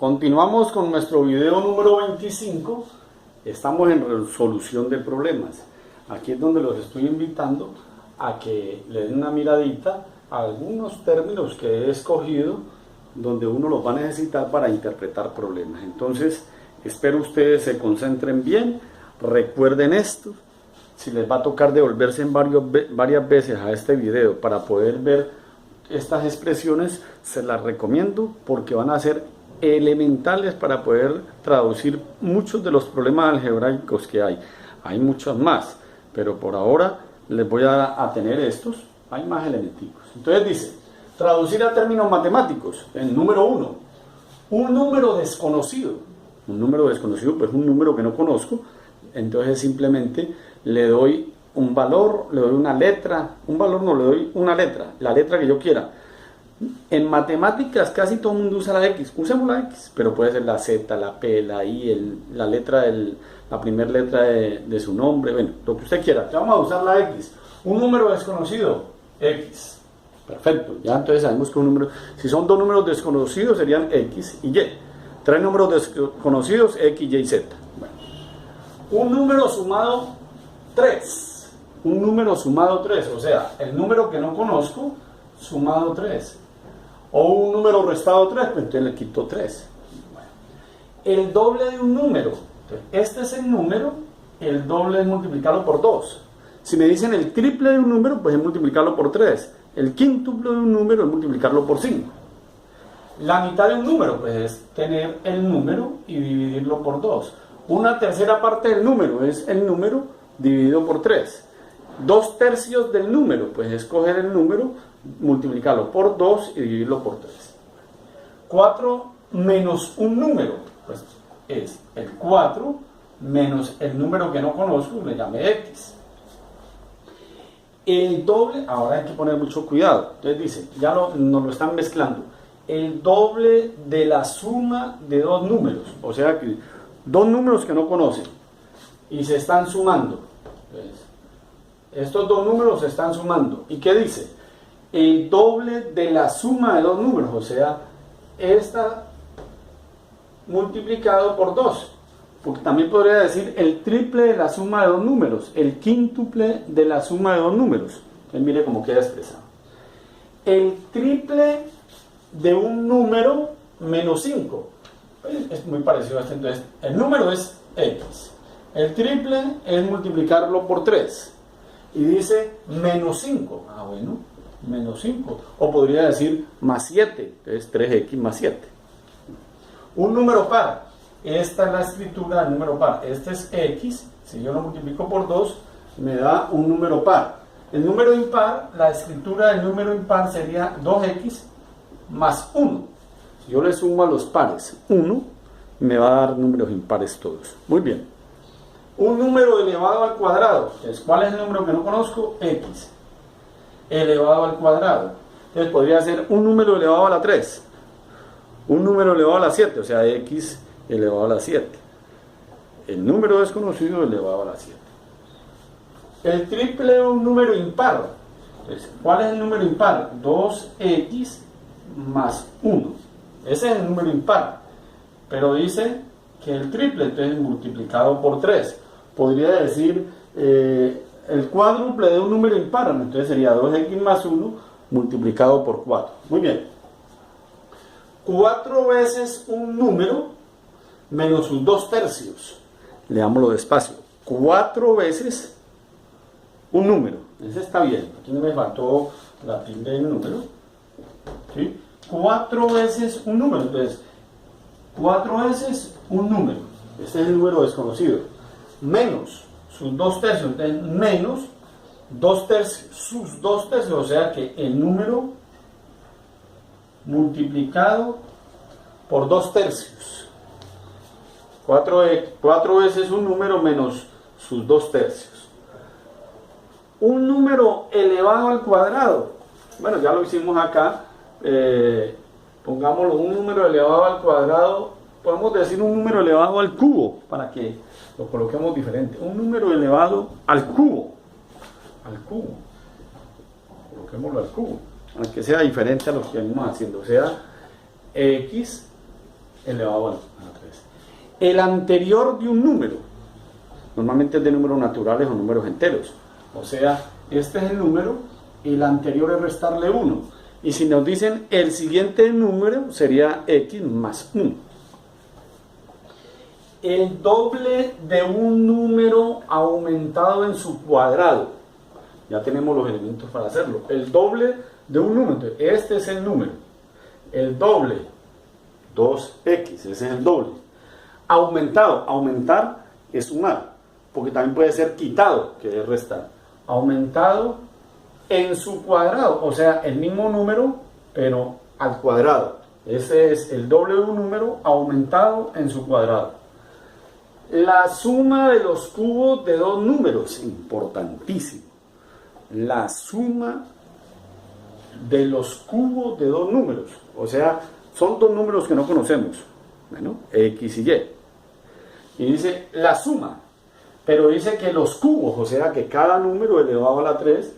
Continuamos con nuestro video número 25. Estamos en resolución de problemas. Aquí es donde los estoy invitando a que le den una miradita a algunos términos que he escogido donde uno los va a necesitar para interpretar problemas. Entonces, espero ustedes se concentren bien, recuerden esto. Si les va a tocar devolverse en varias veces a este video para poder ver estas expresiones, se las recomiendo porque van a ser elementales para poder traducir muchos de los problemas algebraicos que hay. Hay muchos más, pero por ahora les voy a tener estos. Hay más elementicos. Entonces dice, traducir a términos matemáticos. El número 1, un número desconocido. Un número desconocido, pues un número que no conozco. Entonces simplemente le doy un valor, le doy una letra, un valor no, le doy una letra, la letra que yo quiera. En matemáticas casi todo el mundo usa la X, usemos la X, pero puede ser la Z, la P, la I, la letra la primera letra de su nombre, bueno, lo que usted quiera. Vamos a usar la X, un número desconocido, X. Perfecto, ya entonces sabemos que un número, si son dos números desconocidos serían X y Y. Tres números desconocidos, X, Y y Z. Bueno. Un número sumado 3. Un número sumado 3, o sea, el número que no conozco sumado 3. O un número restado 3, pues entonces le quito 3. Bueno. El doble de un número. Entonces, este es el número, el doble es multiplicarlo por 2. Si me dicen el triple de un número, pues es multiplicarlo por 3. El quíntuple de un número es multiplicarlo por 5. La mitad de un número, pues es tener el número y dividirlo por 2. Una tercera parte del número es el número dividido por 3. 2/3 del número, pues es coger el número, multiplicarlo por 2 y dividirlo por 3. 4 menos un número, pues es el 4 menos el número que no conozco, le llame X. El doble, ahora hay que poner mucho cuidado, entonces dice, ya nos lo están mezclando, el doble de la suma de dos números, o sea que dos números que no conocen y se están sumando. Entonces, estos dos números se están sumando. ¿Y qué dice? El doble de la suma de dos números, o sea, esta multiplicado por 2. Porque también podría decir el triple de la suma de dos números, el quíntuple de la suma de dos números. Entonces mire cómo queda expresado. El triple de un número menos 5. Es muy parecido a este. Entonces, el número es X. El triple es multiplicarlo por 3. Y dice menos 5. Ah, bueno, menos 5. O podría decir más 7. Entonces 3X más 7. Un número par. Esta es la escritura del número par. Este es X. Si yo lo multiplico por 2, me da un número par. El número impar, la escritura del número impar sería 2X más 1. Si yo le sumo a los pares 1, me va a dar números impares todos. Muy bien. Un número elevado al cuadrado. Entonces, ¿cuál es el número que no conozco? X. Elevado al cuadrado. Entonces, podría ser un número elevado a la 3. Un número elevado a la 7. O sea, X elevado a la 7. El número desconocido elevado a la 7. El triple de un número impar. Entonces, ¿cuál es el número impar? 2X más 1. Ese es el número impar. Pero dice que el triple, entonces multiplicado por 3. Podría decir el cuádruple de un número impar, entonces sería 2X más 1 multiplicado por 4. Muy bien. 4 veces un número menos sus 2/3. Leámoslo despacio. 4 veces un número. Ese está bien. Aquí no me faltó la tilde del número. ¿Sí? 4 veces un número. Entonces, 4 veces un número. Este es el número desconocido. Menos sus 2/3. Entonces, menos 2/3. Sus 2/3. O sea que el número multiplicado por 2/3. 4 veces un número menos sus 2/3. Un número elevado al cuadrado. Bueno, ya lo hicimos acá. Pongámoslo, un número elevado al cuadrado. Podemos decir un número elevado al cubo para que lo coloquemos diferente. Un número elevado al cubo. Al cubo. Coloquémoslo al cubo. Aunque sea diferente a lo que venimos haciendo. O sea, X elevado a la 3. El anterior de un número, normalmente es de números naturales o números enteros. O sea, este es el número y el anterior es restarle 1. Y si nos dicen el siguiente número sería x más 1. El doble de un número aumentado en su cuadrado. Ya tenemos los elementos para hacerlo. El doble de un número. Este es el número. El doble, 2x, ese es el doble. Aumentado. Aumentar es sumar. Porque también puede ser quitado, que es restar. Aumentado en su cuadrado. O sea, el mismo número, pero al cuadrado. Ese es el doble de un número aumentado en su cuadrado. La suma de los cubos de dos números, importantísimo. La suma de los cubos de dos números. O sea, son dos números que no conocemos. Bueno, x y y. Y dice la suma. Pero dice que los cubos, o sea, que cada número elevado a la 3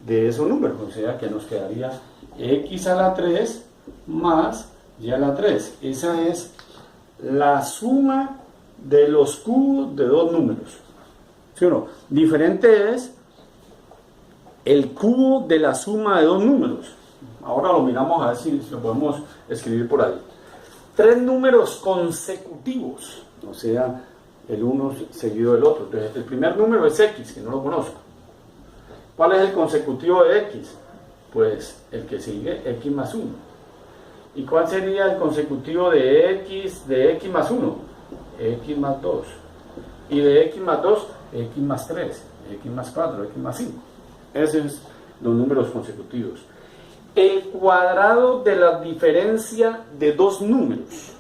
de esos números. O sea, que nos quedaría x a la 3 más y a la 3. Esa es la suma de los cubos de dos números. ¿Sí o no? Diferente es el cubo de la suma de dos números. Ahora lo miramos a ver si lo podemos escribir por ahí. Tres números consecutivos, o sea, el uno seguido del otro. Entonces, el primer número es x, que no lo conozco. ¿Cuál es el consecutivo de x? Pues el que sigue, x más 1. ¿Y cuál sería el consecutivo de x más 1? X más 2. Y de x más 2, x más 3, x más 4, x más 5. Esos son los números consecutivos. El cuadrado de la diferencia de dos números.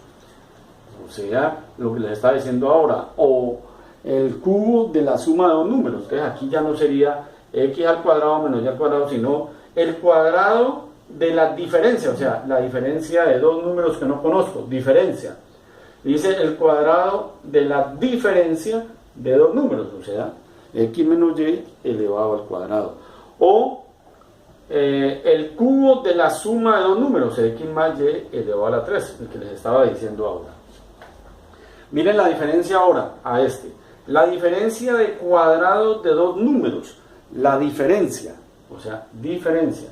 O sea, lo que les estaba diciendo ahora. O el cubo de la suma de dos números. Entonces aquí ya no sería x al cuadrado menos y al cuadrado, sino el cuadrado de la diferencia. O sea, la diferencia de dos números que no conozco. Diferencia. Dice el cuadrado de la diferencia de dos números, o sea, x menos y elevado al cuadrado. O el cubo de la suma de dos números, x más y elevado a la 3, el que les estaba diciendo ahora. Miren la diferencia ahora a este. La diferencia de cuadrados de dos números, la diferencia, o sea, diferencia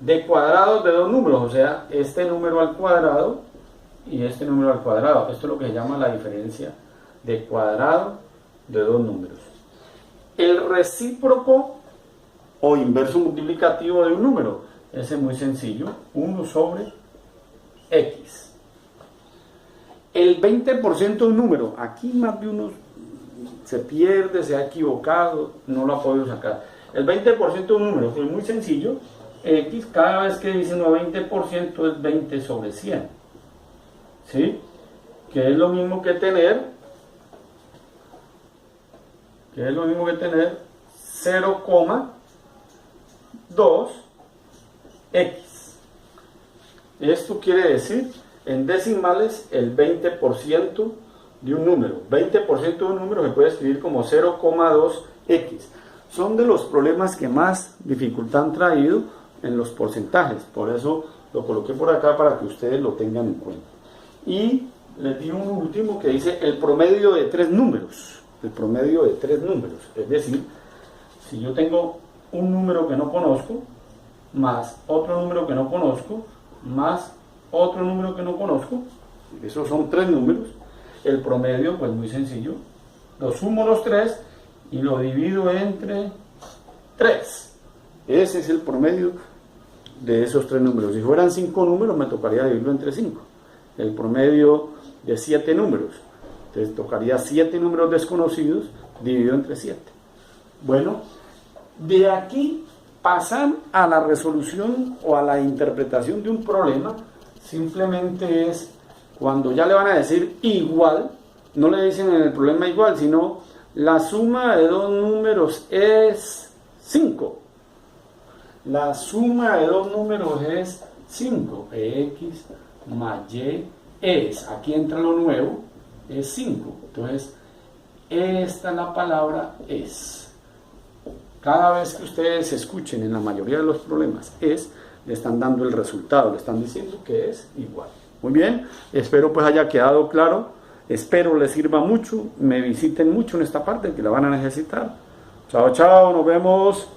de cuadrados de dos números, o sea, este número al cuadrado y este número al cuadrado. Esto es lo que se llama la diferencia de cuadrado de dos números. El recíproco o inverso multiplicativo de un número, ese es muy sencillo, 1 sobre x. El 20% de un número, aquí más de uno se pierde, se ha equivocado, no lo ha podido sacar. El 20% de un número, que es muy sencillo, x, cada vez que dice un 20% es 20 sobre 100. ¿Sí? Que es lo mismo que tener 0,2x. Esto quiere decir en decimales el 20% de un número. 20% de un número se puede escribir como 0,2x. Son de los problemas que más dificultad han traído en los porcentajes. Por eso lo coloqué por acá para que ustedes lo tengan en cuenta. Y les di un último que dice el promedio de tres números. El promedio de tres números. Es decir, si yo tengo un número que no conozco, más otro número que no conozco, más otro número que no conozco, esos son tres números, el promedio, pues muy sencillo, lo sumo los tres y lo divido entre 3. Ese es el promedio de esos tres números. Si fueran 5 números, me tocaría dividirlo entre 5. El promedio de 7 números. Entonces tocaría 7 números desconocidos dividido entre 7. Bueno, de aquí pasar a la resolución o a la interpretación de un problema, simplemente es cuando ya le van a decir igual, no le dicen en el problema igual, sino la suma de dos números es 5. La suma de dos números es 5. X más y es, aquí entra lo nuevo, es 5. Entonces, esta es la palabra es. Cada vez que ustedes escuchen en la mayoría de los problemas es, le están dando el resultado, le están diciendo que es igual. Muy bien, espero pues haya quedado claro, espero les sirva mucho, me visiten mucho en esta parte que la van a necesitar. Chao, chao, nos vemos.